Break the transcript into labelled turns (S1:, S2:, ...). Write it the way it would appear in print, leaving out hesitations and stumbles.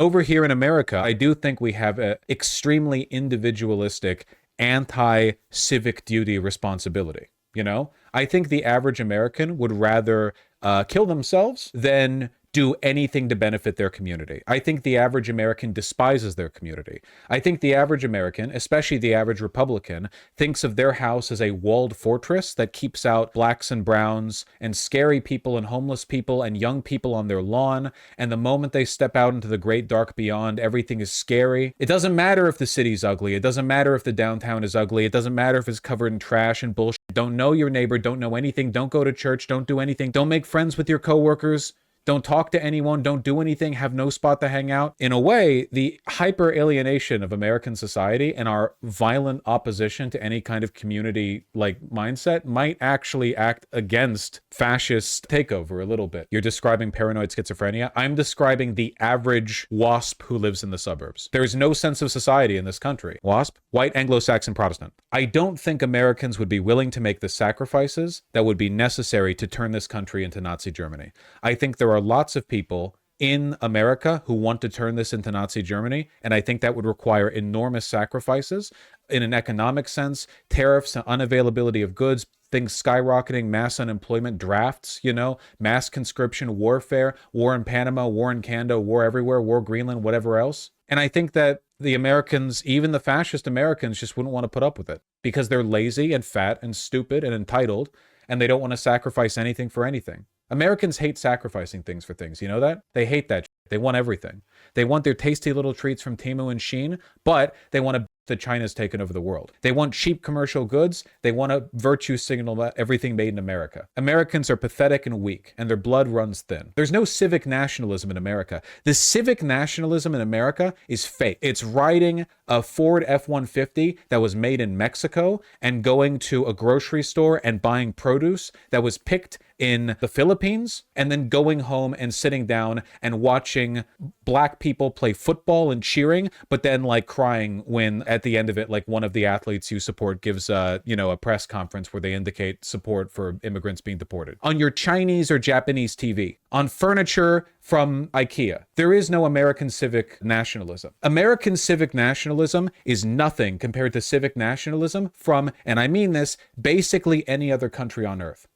S1: Over here in America, I do think we have an extremely individualistic, anti civic duty responsibility. You know, I think the average American would rather kill themselves than do anything to benefit their community. I think the average American despises their community. I think the average American, especially the average Republican, thinks of their house as a walled fortress that keeps out blacks and browns and scary people and homeless people and young people on their lawn. And the moment they step out into the great dark beyond, everything is scary. It doesn't matter if the city's ugly. It doesn't matter if the downtown is ugly. It doesn't matter if it's covered in trash and bullshit. Don't know your neighbor. Don't know anything. Don't go to church. Don't do anything. Don't make friends with your coworkers. Don't talk to anyone, don't do anything, have no spot to hang out. In a way, the hyper alienation of American society and our violent opposition to any kind of community like mindset might actually act against fascist takeover a little bit. You're describing paranoid schizophrenia. I'm describing the average WASP who lives in the suburbs. There is no sense of society in this country. WASP, white Anglo-Saxon Protestant. I don't think Americans would be willing to make the sacrifices that would be necessary to turn this country into Nazi Germany. I think there are lots of people in America who want to turn this into Nazi Germany, and I think that would require enormous sacrifices in an economic sense, tariffs and unavailability of goods, things skyrocketing, mass unemployment, drafts, mass conscription, warfare, war in Panama, war in Canada, war everywhere, war Greenland, whatever else. And I think that the Americans, even the fascist Americans, just wouldn't want to put up with it because they're lazy and fat and stupid and entitled, and they don't want to sacrifice anything for anything. Americans hate sacrificing things for things. You know that? They hate that shit. They want everything. They want their tasty little treats from Temu and Shein, but they want to that China's taken over the world. They want cheap commercial goods. They want to virtue signal everything made in America. Americans are pathetic and weak, and their blood runs thin. There's no civic nationalism in America. The civic nationalism in America is fake. It's riding a Ford F-150 that was made in Mexico and going to a grocery store and buying produce that was picked in the Philippines, and then going home and sitting down and watching black people play football and cheering, but then like crying when at the end of it, like one of the athletes you support gives a press conference where they indicate support for immigrants being deported. On your Chinese or Japanese TV, on furniture from IKEA. There is no American civic nationalism. American civic nationalism is nothing compared to civic nationalism from, and I mean this, basically any other country on earth.